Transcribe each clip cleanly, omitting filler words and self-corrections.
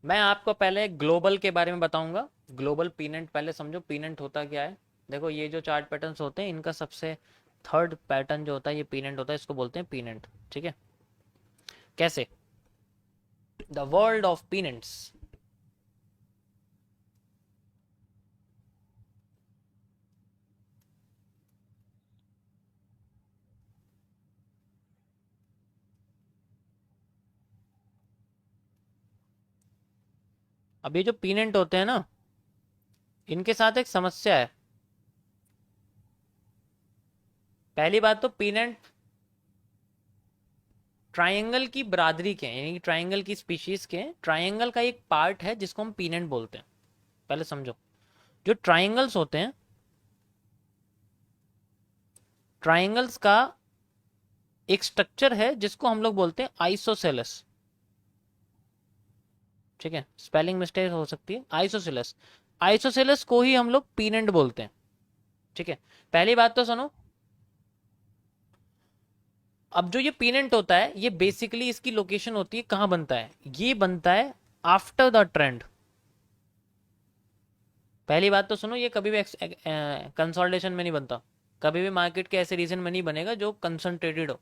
मैं आपको पहले ग्लोबल के बारे में बताऊंगा। ग्लोबल पीनेंट पहले समझो, पीनेंट होता क्या है। देखो ये जो चार्ट पैटर्न्स होते हैं इनका सबसे थर्ड पैटर्न जो होता है ये पीनेंट होता है, इसको बोलते हैं पीनेंट। ठीक है, कैसे? The world of pennants. अब ये जो पीनेंट होते हैं ना, इनके साथ एक समस्या है। पहली बात तो पीनेंट ट्रायंगल की बरादरी के हैं, यानी कि ट्रायंगल की स्पीशीज के हैं। ट्रायंगल का एक पार्ट है जिसको हम पीनेंट बोलते हैं। पहले समझो, जो ट्रायंगल्स होते हैं, ट्रायंगल्स का एक स्ट्रक्चर है जिसको हम लोग बोलते हैं आइसोसेलस। ठीक है, स्पेलिंग मिस्टेक हो सकती है। आइसोसेलस, आइसोसेलस को ही हम लोग पीनेंट बोलते हैं। ठीक है, पहली बात तो सुनो। अब जो ये पीनेंट होता है ये बेसिकली इसकी लोकेशन होती है, कहां बनता है, ये बनता है आफ्टर द ट्रेंड। पहली बात तो सुनो, ये कभी भी कंसोलिडेशन में नहीं बनता। कभी भी मार्केट के ऐसे रीजन में नहीं बनेगा जो कंसंट्रेटेड हो,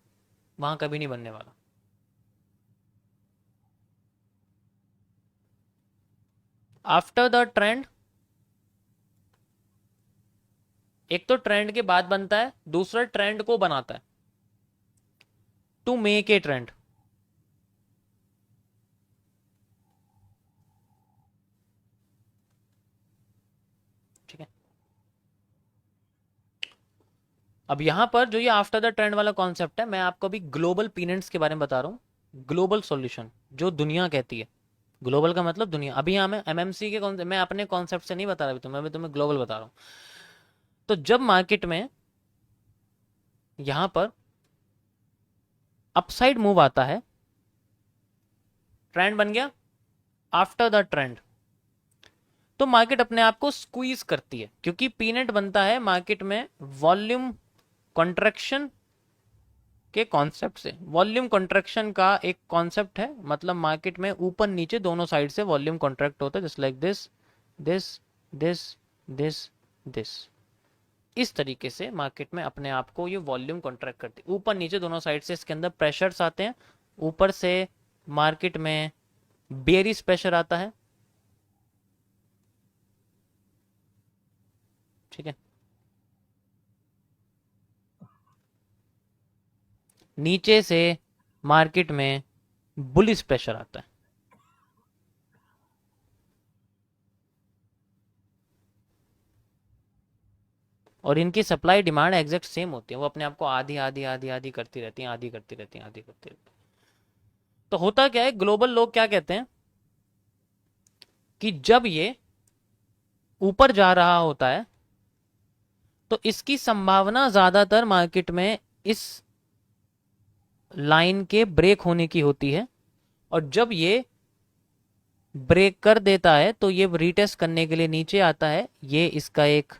वहां कभी नहीं बनने वाला। आफ्टर द ट्रेंड, एक तो ट्रेंड के बाद बनता है, दूसरा ट्रेंड को बनाता है, टू मेक ए ट्रेंड। ठीक है, अब यहां पर जो ये आफ्टर द ट्रेंड वाला कॉन्सेप्ट है, मैं आपको अभी ग्लोबल पीनेंट्स के बारे में बता रहा हूं। ग्लोबल सॉल्यूशन जो दुनिया कहती है, ग्लोबल का मतलब दुनिया। अभी यहाँ मैं एमएमसी के मैं अपने कॉन्सेप्ट से नहीं बता रहा, अभी तो मैं भी तुम्हें ग्लोबल बता रहा हूँ। तो जब मार्केट में यहां पर अपसाइड मूव आता है, ट्रेंड बन गया आफ्टर द ट्रेंड, तो मार्केट अपने आप को स्क्वीज करती है, क्योंकि पीनेट बनता है मार्केट में वॉल्यूम कॉन्ट्रैक्शन के कॉन्सेप्ट से। वॉल्यूम कॉन्ट्रैक्शन का एक कॉन्सेप्ट है, मतलब मार्केट में ऊपर नीचे दोनों साइड से वॉल्यूम कॉन्ट्रैक्ट होता है, just like this, this, this, this, this. इस तरीके से मार्केट में अपने आप को ये वॉल्यूम कॉन्ट्रैक्ट करती है, ऊपर नीचे दोनों साइड से। इसके अंदर प्रेशर्स आते हैं, ऊपर से मार्केट में बेयरिश प्रेशर आता है। ठीक है, नीचे से मार्केट में बुलिश प्रेशर आता है। और इनकी सप्लाई डिमांड एग्जैक्ट सेम होती है, वो अपने आप को आधी आधी आधी आधी करती रहती हैं, आधी करती रहती हैं, आधी करती रहती हैं। तो होता क्या है, ग्लोबल लोग क्या कहते हैं कि जब ये ऊपर जा रहा होता है तो इसकी संभावना ज्यादातर मार्केट में इस लाइन के ब्रेक होने की होती है। और जब ये ब्रेक कर देता है तो ये रीटेस्ट करने के लिए नीचे आता है, ये इसका एक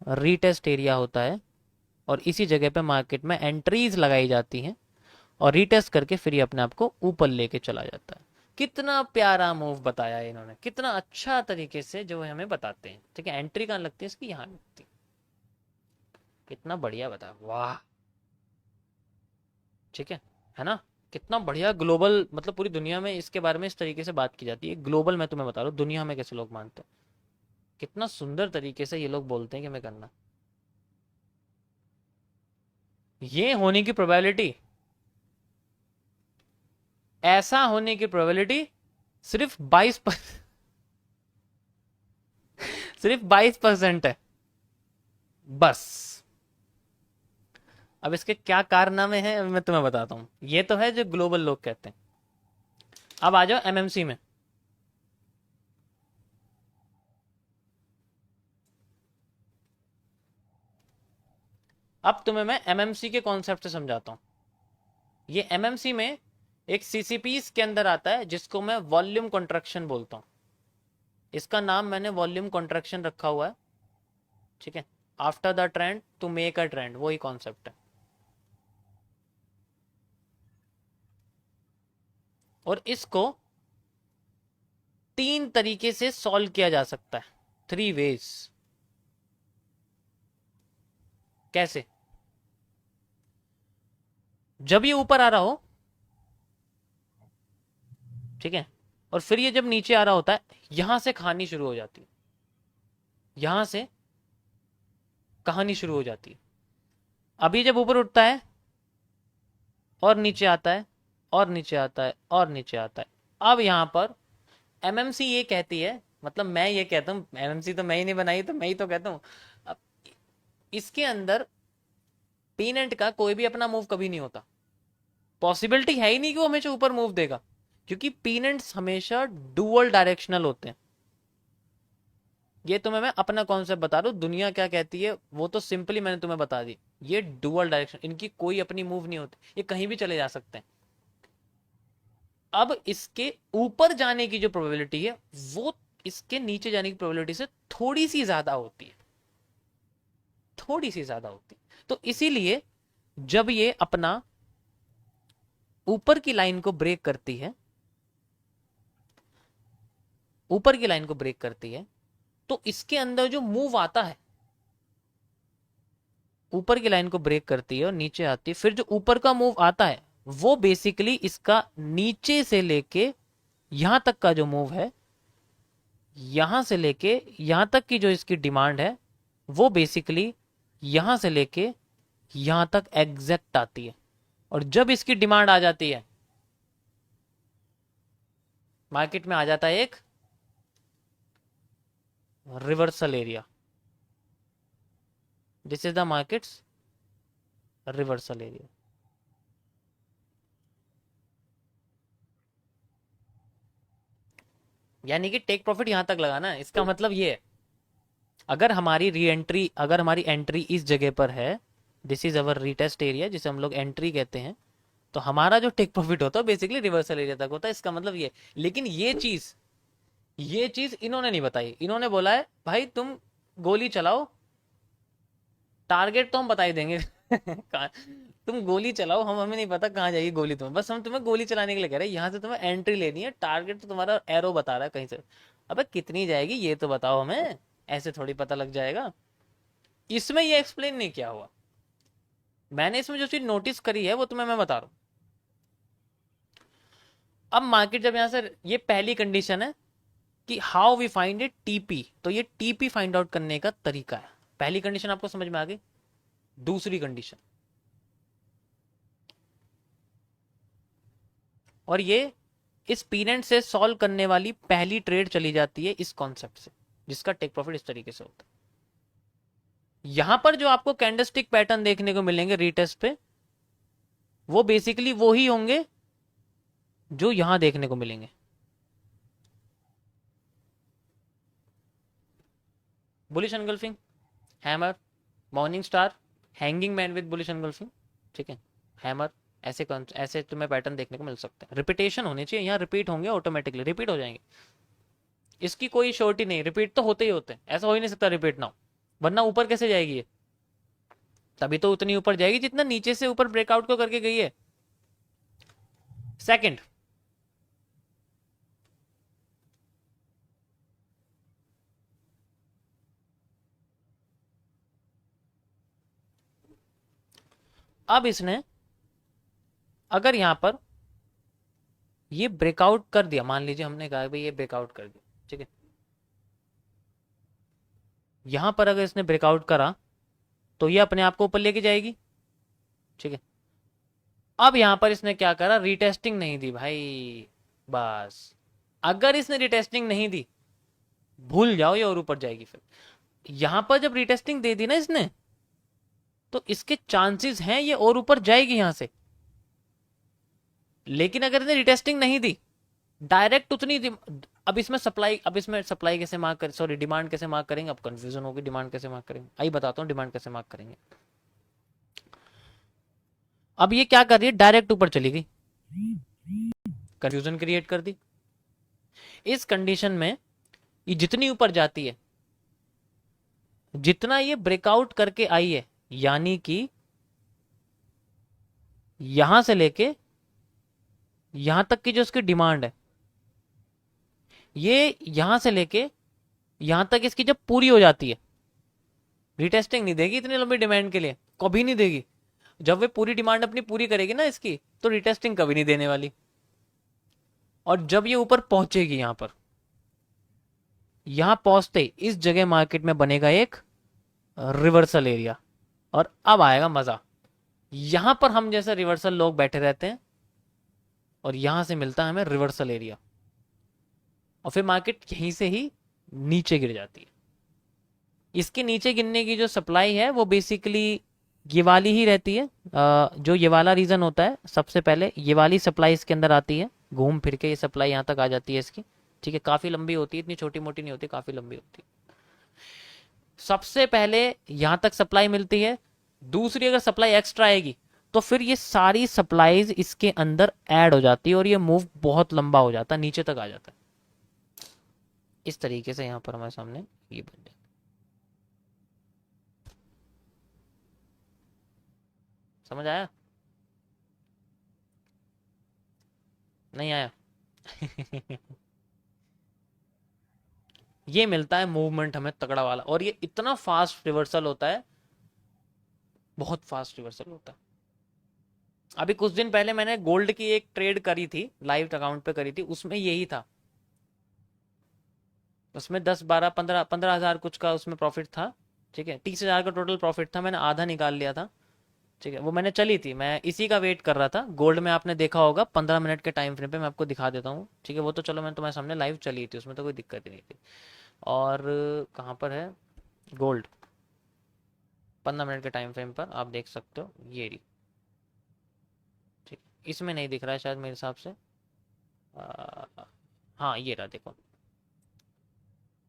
रीटेस्ट एरिया होता है। और इसी जगह पे मार्केट में एंट्रीज लगाई जाती हैं और रीटेस्ट करके फिर ये अपने आप को ऊपर लेके चला जाता है। कितना प्यारा मूव बताया है इन्होंने, कितना अच्छा तरीके से जो है हमें बताते हैं। ठीक है, एंट्री कहाँ लगती है इसकी, यहाँ लगती है। कितना बढ़िया बताया, वाह। ठीक है ना? कितना बढ़िया ग्लोबल, मतलब पूरी दुनिया में इसके बारे में इस तरीके से बात की जाती है। ग्लोबल मैं तुम्हें बता रहा हूँ दुनिया में कैसे लोग मानते हैं, कितना सुंदर तरीके से ये लोग बोलते हैं कि हमें करना। ये होने की प्रोबेबिलिटी, ऐसा होने की प्रोबेबिलिटी सिर्फ 22%, सिर्फ 22% है बस। अब इसके क्या कारनामे हैं अभी मैं तुम्हें बताता हूँ। ये तो है जो ग्लोबल लोग कहते हैं। अब आ जाओ एमएमसी में। अब तुम्हें मैं एमएमसी के कॉन्सेप्ट से समझाता हूँ। ये एमएमसी में एक सीसीपीस के अंदर आता है जिसको मैं वॉल्यूम कॉन्ट्रैक्शन बोलता हूँ। इसका नाम मैंने वॉल्यूम कॉन्ट्रैक्शन रखा हुआ है। ठीक है, after the trend to make a trend, वही कॉन्सेप्ट है। और इसको 3 तरीके से सॉल्व किया जा सकता है, 3 वेज। कैसे? जब ये ऊपर आ रहा हो, ठीक है, और फिर ये जब नीचे आ रहा होता है, यहां से कहानी शुरू हो जाती है, यहां से कहानी शुरू हो जाती है। अभी जब ऊपर उठता है और नीचे आता है और नीचे आता है और नीचे आता है, अब यहां पर एमएमसी ये कहती है, मतलब मैं ये कहता हूं, एमएमसी तो मैं ही नहीं बनाई, तो मैं ही तो कहता हूं, अब इसके अंदर पीनेंट का कोई भी अपना मूव कभी नहीं होता, पॉसिबिलिटी है ही नहीं कि वो हमेशा ऊपर मूव देगा, क्योंकि पीनेंट्स हमेशा डुअल डायरेक्शनल होते हैं। ये तुम्हें मैं अपना कॉन्सेप्ट बता रहा हूं, दुनिया क्या कहती है वो तो सिंपली मैंने तुम्हें बता दी। ये डुअल डायरेक्शन, इनकी कोई अपनी मूव नहीं होती, ये कहीं भी चले जा सकते हैं। अब इसके ऊपर जाने की जो प्रोबेबिलिटी है वो इसके नीचे जाने की प्रोबेबिलिटी से थोड़ी सी ज्यादा होती है, थोड़ी सी ज्यादा होती है। तो इसीलिए जब ये अपना ऊपर की लाइन को ब्रेक करती है, ऊपर की लाइन को ब्रेक करती है, तो इसके अंदर जो मूव आता है, ऊपर की लाइन को ब्रेक करती है और नीचे आती है, फिर जो ऊपर का मूव आता है वो बेसिकली इसका नीचे से लेके यहां तक का जो मूव है, यहां से लेके यहां तक की जो इसकी डिमांड है, वो बेसिकली यहां से लेके यहां तक एग्जैक्ट आती है। और जब इसकी डिमांड आ जाती है, मार्केट में आ जाता है एक reversal area, this is the markets reversal area. यानी कि टेक प्रॉफिट यहां तक लगाना है, इसका मतलब ये है, अगर हमारी री एंट्री, अगर हमारी एंट्री इस जगह पर है, this is our retest area जिसे हम लोग एंट्री कहते हैं, तो हमारा जो टेक प्रॉफिट होता है बेसिकली रिवर्सल एरिया तक होता है, इसका मतलब ये। लेकिन ये चीज इन्होंने नहीं बताई, इन्होंने बोला है भाई तुम गोली चलाओ, टारगेट तो हम बता ही देंगे तुम गोली चलाओ, हम हमें नहीं पता कहाँ जाएगी गोली तुम्हें, बस हम तुम्हें गोली चलाने के लिए कह रहे हैं, यहाँ से तुम्हें एंट्री लेनी है, टारगेट तो तुम्हारा एरो बता रहा है कहीं से। अबे कितनी जाएगी ये तो बताओ हमें, ऐसे थोड़ी पता लग जाएगा। इसमें ये एक्सप्लेन नहीं किया हुआ, मैंने इसमें जो चीज नोटिस करी है वो तुम्हें मैं बता रहा हूं। अब मार्केट जब यहां से, ये पहली कंडीशन है कि how we find it TP, तो ये टीपी फाइंड आउट करने का तरीका है। पहली कंडीशन आपको समझ में आ गई। दूसरी कंडीशन, और ये इस पीनेंट से सॉल्व करने वाली पहली ट्रेड चली जाती है इस कॉन्सेप्ट से, जिसका टेक प्रॉफिट इस तरीके से होता है। यहां पर जो आपको कैंडलस्टिक पैटर्न देखने को मिलेंगे रीटेस्ट पे, वो बेसिकली वो ही होंगे जो यहां देखने को मिलेंगे। Bullish engulfing, hammer, morning star, hanging man with bullish engulfing, ठीक है, हैमर, ऐसे ऐसे तुम्हें पैटर्न देखने को मिल सकते हैं। रिपीटेशन होनी चाहिए, यहाँ रिपीट होंगे, ऑटोमेटिकली रिपीट हो जाएंगे, इसकी कोई श्योरिटी नहीं, रिपीट तो होते ही होते हैं, ऐसा हो ही नहीं सकता रिपीट ना हो, वरना ऊपर कैसे जाएगी ये, तभी तो उतनी ऊपर जाएगी जितना नीचे से ऊपर ब्रेकआउट को करके गई है। सेकंड, अब इसने अगर यहां पर ये ब्रेकआउट कर दिया, मान लीजिए हमने कहा भाई ये ब्रेकआउट कर दिया, ठीक है, यहां पर अगर इसने ब्रेकआउट करा तो ये अपने आप को ऊपर लेके जाएगी, ठीक है। अब यहां पर इसने क्या करा, रीटेस्टिंग नहीं दी भाई, बस अगर इसने रीटेस्टिंग नहीं दी, भूल जाओ ये और ऊपर जाएगी। फिर यहां पर जब रीटेस्टिंग दे दी ना इसने, तो इसके चांसेस हैं ये और ऊपर जाएगी यहां से। लेकिन अगर इसने रिटेस्टिंग नहीं दी, डायरेक्ट उतनी अब इसमें सप्लाई कैसे मार्क कर, सॉरी डिमांड कैसे मार्क करेंगे, अब कंफ्यूजन होगी, डिमांड कैसे मार्क करेंगे, आई बताता हूं डिमांड कैसे मार्क करेंगे। अब ये क्या कर रही है, डायरेक्ट ऊपर चली गई, कंफ्यूजन क्रिएट कर दी। इस कंडीशन में ये जितनी ऊपर जाती है, जितना ये ब्रेकआउट करके आई है, यानी कि यहां से लेके यहां तक की जो उसकी डिमांड है, ये यहां से लेके यहां तक इसकी जब पूरी हो जाती है, रिटेस्टिंग नहीं देगी इतनी लंबी डिमांड के लिए, कभी नहीं देगी। जब वे पूरी डिमांड अपनी पूरी करेगी ना इसकी, तो रिटेस्टिंग कभी नहीं देने वाली। और जब ये ऊपर पहुंचेगी यहां पर, यहां पहुंचते इस जगह मार्केट में बनेगा एक रिवर्सल एरिया, और अब आएगा मजा। यहां पर हम जैसे रिवर्सल लोग बैठे रहते हैं, और यहां से मिलता है हमें रिवर्सल एरिया, और फिर मार्केट यहीं से ही नीचे गिर जाती है। इसके नीचे गिरने की जो सप्लाई है वो बेसिकली ये वाली ही रहती है। जो ये वाला रीजन होता है, सबसे पहले ये वाली सप्लाई इसके अंदर आती है, घूम फिर के ये सप्लाई यहाँ तक आ जाती है इसकी। ठीक है, काफी लंबी होती है, इतनी छोटी मोटी नहीं होती, काफी लंबी होती है। सबसे पहले यहां तक सप्लाई मिलती है। दूसरी अगर सप्लाई एक्स्ट्रा आएगी, तो फिर ये सारी सप्लाईज इसके अंदर ऐड हो जाती है, और ये मूव बहुत लंबा हो जाता है, नीचे तक आ जाता है। इस तरीके से यहां पर हमारे सामने ये बन जाता है। समझ आया? नहीं आया? ये मिलता है मूवमेंट हमें तगड़ा वाला, और ये इतना फास्ट रिवर्सल होता है, बहुत फास्ट रिवर्सल होता है। अभी कुछ दिन पहले मैंने गोल्ड की एक ट्रेड करी थी, लाइव अकाउंट पे करी थी, उसमें यही था। उसमें 10 12 15 15 हजार कुछ का उसमें प्रॉफिट था। ठीक है, 30 हजार का टोटल प्रॉफिट था, मैंने आधा निकाल लिया था। ठीक है, वो मैंने चली थी, मैं इसी का वेट कर रहा था। गोल्ड में आपने देखा होगा 15 मिनट के टाइम फ्रेम पे, मैं आपको दिखा देता हूँ। ठीक है, वो तो चलो मैं तुम्हारे सामने लाइव चली थी, उसमें तो कोई दिक्कत ही नहीं थी। और कहाँ पर है गोल्ड? 15 मिनट के टाइम फ्रेम पर आप देख सकते हो, ये रही। ठीक, इसमें नहीं दिख रहा है शायद मेरे हिसाब से। हाँ ये रहा, देखो,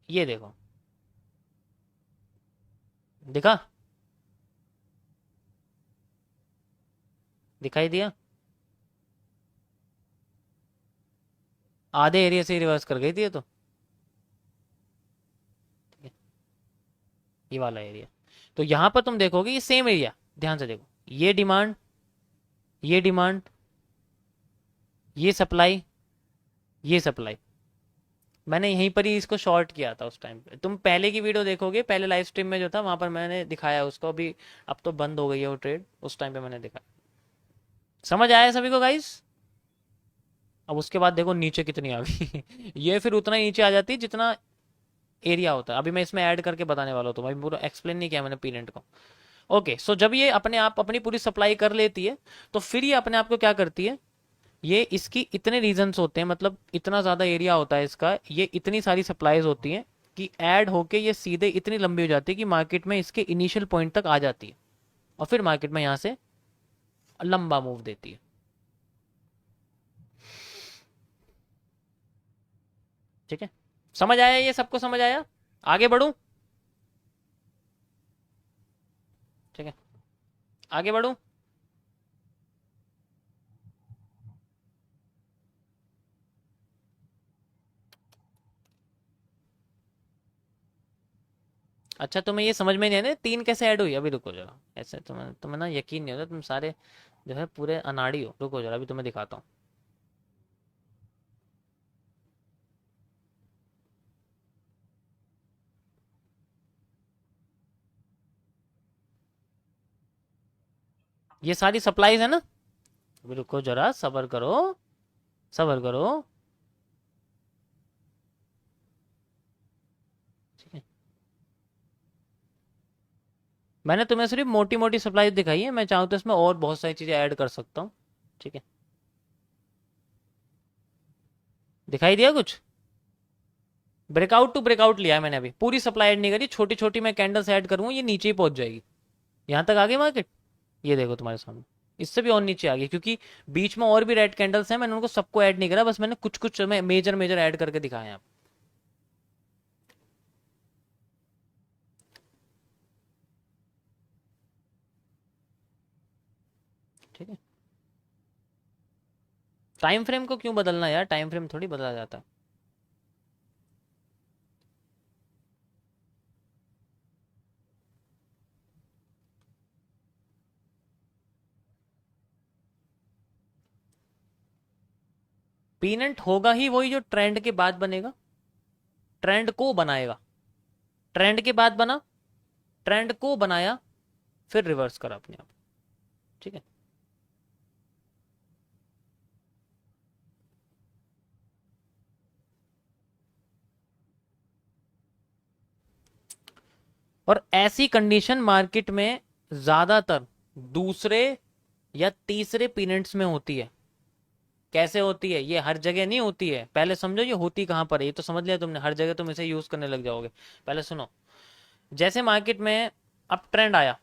ये देखो, दिखा? दिखाई दिया? आधे एरिया से रिवर्स कर गई थी ये तो। ठीक है, ये वाला एरिया। तो यहां पर तुम देखोगे ये सेम एरिया, ध्यान से देखो, ये डिमांड, ये डिमांड, ये सप्लाई, ये सप्लाई। मैंने यहीं पर ही इसको शॉर्ट किया था उस टाइम पे। तुम पहले की वीडियो देखोगे, पहले लाइव स्ट्रीम में जो था वहां पर मैंने दिखाया उसको। अभी अब तो बंद हो गई है वो ट्रेड, उस टाइम पे मैंने दिखाया। समझ आया सभी को गाइस? अब उसके बाद देखो नीचे कितनी आ गई। ये फिर उतना ही नीचे आ जाती है जितना एरिया होता है। अभी मैं इसमें ऐड करके बताने वाला हूँ, तो अभी पूरा एक्सप्लेन नहीं किया मैंने पीनेट को। ओके, सो जब ये अपने आप अपनी पूरी सप्लाई कर लेती है, तो फिर ये अपने आप को क्या करती है, ये इसकी इतने रीजन्स होते हैं, मतलब इतना ज्यादा एरिया होता है इसका, ये इतनी सारी सप्लाईज होती हैं कि ऐड होके ये सीधे इतनी लंबी हो जाती है कि मार्केट में इसके इनिशियल पॉइंट तक आ जाती है, और फिर मार्केट में यहां से लंबा मूव देती है। ठीक है, समझ आया? ये सबको समझ आया? आगे बढ़ू? ठीक है, आगे बढ़ू। अच्छा, तुम्हें ये समझ में नहीं आया तीन कैसे ऐड हुई? अभी रुको जरा, ऐसे तुम्हें ना यकीन नहीं होता, तुम सारे जो है पूरे अनाड़ी हो। रुको जरा, अभी तुम्हें दिखाता हूँ। ये सारी सप्लाईज है ना? अभी रुको जरा, सबर करो, सबर करो। ठीक है, मैंने तुम्हें सिर्फ मोटी मोटी सप्लाई दिखाई है, मैं चाहूँ तो इसमें और बहुत सारी चीजें ऐड कर सकता हूँ। ठीक है, दिखाई दिया कुछ? ब्रेकआउट टू ब्रेकआउट लिया है मैंने, अभी पूरी सप्लाई ऐड नहीं करी, छोटी छोटी मैं कैंडल्स ऐड करूंगा, ये नीचे ही पहुंच जाएगी। यहां तक आ गई मार्केट, ये देखो तुम्हारे सामने। इससे भी और नीचे आ गई, क्योंकि बीच में और भी रेड कैंडल्स हैं, मैंने उनको सबको ऐड नहीं करा, बस मैंने कुछ कुछ मेजर मेजर ऐड करके दिखाए हैं आप। ठीक है, टाइम फ्रेम को क्यों बदलना यार, टाइम फ्रेम थोड़ी बदला जाता है। पीनेंट होगा ही वही जो ट्रेंड के बाद बनेगा। ट्रेंड को बनाएगा, ट्रेंड के बाद बना, ट्रेंड को बनाया, फिर रिवर्स करा अपने आप। ठीक है, और ऐसी कंडीशन मार्केट में ज्यादातर दूसरे या तीसरे पीरियड्स में होती है। कैसे होती है? ये हर जगह नहीं होती है, पहले समझो ये होती कहां पर है। ये तो समझ लिया तुमने, हर जगह तुम इसे यूज करने लग जाओगे। पहले सुनो, जैसे मार्केट में अब ट्रेंड आया,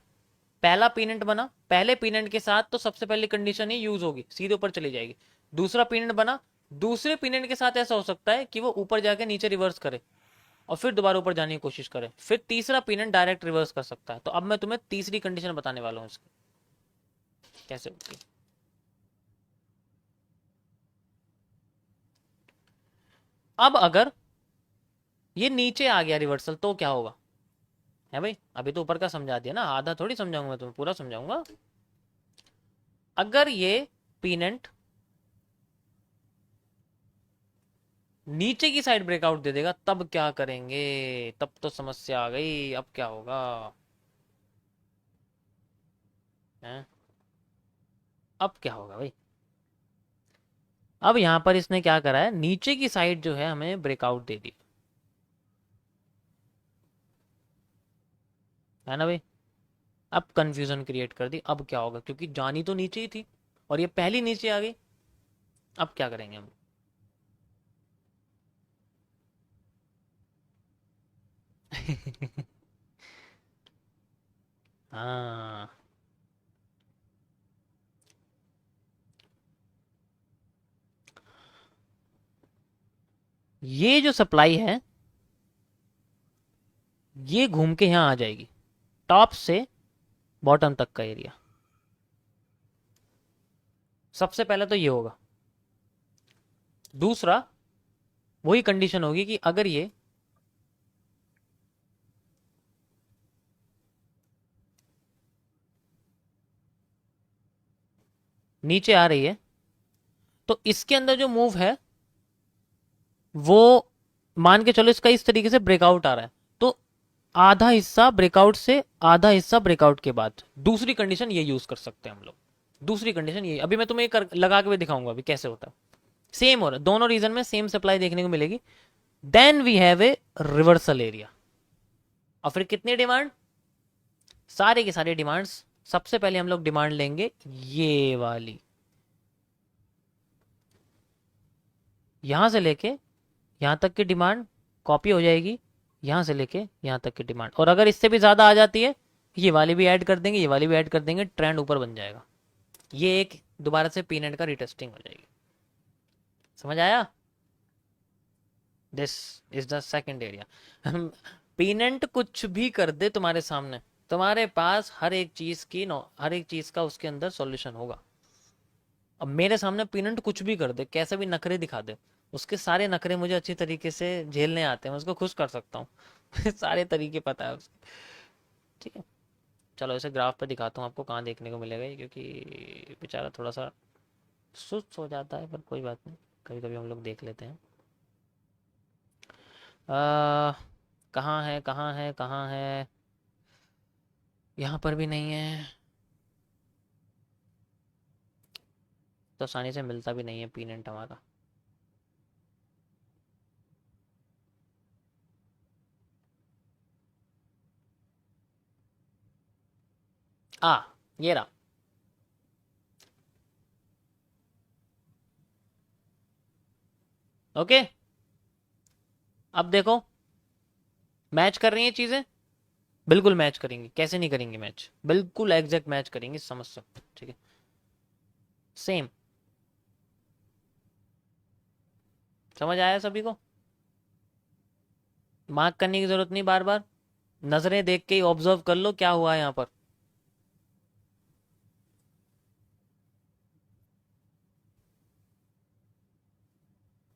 पहला पीरियड बना, पहले पीरियड के साथ तो सबसे पहली कंडीशन ही यूज होगी, सीधे ऊपर चली जाएगी। दूसरा पीरियड बना, दूसरे पीरियड के साथ ऐसा हो सकता है कि वो ऊपर जाके नीचे रिवर्स करे और फिर दोबारा ऊपर जाने की कोशिश करे, फिर तीसरा पीरियड डायरेक्ट रिवर्स कर सकता है। तो अब मैं तुम्हें तीसरी कंडीशन बताने वाला हूं इसकी कैसे होती है। अब अगर ये नीचे आ गया रिवर्सल तो क्या होगा? है भाई, अभी तो ऊपर का समझा दिया ना, आधा थोड़ी समझाऊंगा मैं तुम्हें, पूरा समझाऊंगा। अगर ये पीनेंट नीचे की साइड ब्रेकआउट दे देगा तब क्या करेंगे? तब तो समस्या आ गई, अब क्या होगा? है? अब क्या होगा भाई? अब यहां पर इसने क्या करा है, नीचे की साइड जो है हमें ब्रेकआउट दे दी, है ना भाई? अब कंफ्यूजन क्रिएट कर दी, अब क्या होगा? क्योंकि जानी तो नीचे ही थी और ये पहली नीचे आ गई, अब क्या करेंगे हम? हाँ, ये जो सप्लाई है ये घूम के यहां आ जाएगी, टॉप से बॉटम तक का एरिया। सबसे पहले तो ये होगा। दूसरा, वही कंडीशन होगी कि अगर ये नीचे आ रही है तो इसके अंदर जो मूव है वो, मान के चलो इसका इस तरीके से ब्रेकआउट आ रहा है, तो आधा हिस्सा ब्रेकआउट से, आधा हिस्सा ब्रेकआउट के बाद, दूसरी कंडीशन ये यूज कर सकते हैं हम लोग। दूसरी कंडीशन ये, अभी मैं तुम्हें लगा के भी दिखाऊंगा अभी कैसे होता है। सेम हो रहा है दोनों रीजन में, सेम सप्लाई देखने को मिलेगी। Then we have a reversal area. और फिर कितनी डिमांड? सारे के सारे डिमांड्स, सबसे पहले हम लोग डिमांड लेंगे ये वाली, यहां से लेके यहां तक की डिमांड कॉपी हो जाएगी, यहां से लेके यहां तक की डिमांड, और अगर इससे भी ज्यादा आ जाती है ये वाली भी ऐड कर देंगे, ये वाली भी ऐड कर देंगे, ट्रेंड ऊपर बन जाएगा। ये एक दोबारा से पीनेट का रिटेस्टिंग हो जाएगी। समझ आया? This is the second area. पीनेंट कुछ भी कर दे तुम्हारे सामने, तुम्हारे पास हर एक चीज की हर एक चीज का उसके अंदर सॉल्यूशन होगा। अब मेरे सामने पीनेंट कुछ भी कर दे, कैसे भी नखरे दिखा दे, उसके सारे नखरे मुझे अच्छी तरीके से झेलने आते हैं, मैं उसको खुश कर सकता हूँ। सारे तरीके पता है उसके। ठीक है, चलो इसे ग्राफ पे दिखाता हूँ आपको कहाँ देखने को मिलेगा ये, क्योंकि बेचारा थोड़ा सा सुस्त हो जाता है, पर कोई बात नहीं, कभी कभी हम लोग देख लेते हैं। कहाँ है, कहाँ है, कहाँ है? यहाँ पर भी नहीं है, तो आसानी से मिलता भी नहीं है पीनेंट हमारा। ये रहा। ओके, अब देखो मैच कर रही हैं चीजें, बिल्कुल मैच करेंगी, कैसे नहीं करेंगे मैच, बिल्कुल एग्जैक्ट मैच करेंगे, समझ सकते। ठीक है, सेम। समझ आया सभी को? मार्क करने की जरूरत नहीं बार बार, नजरें देख के ही ऑब्जर्व कर लो क्या हुआ है यहाँ पर।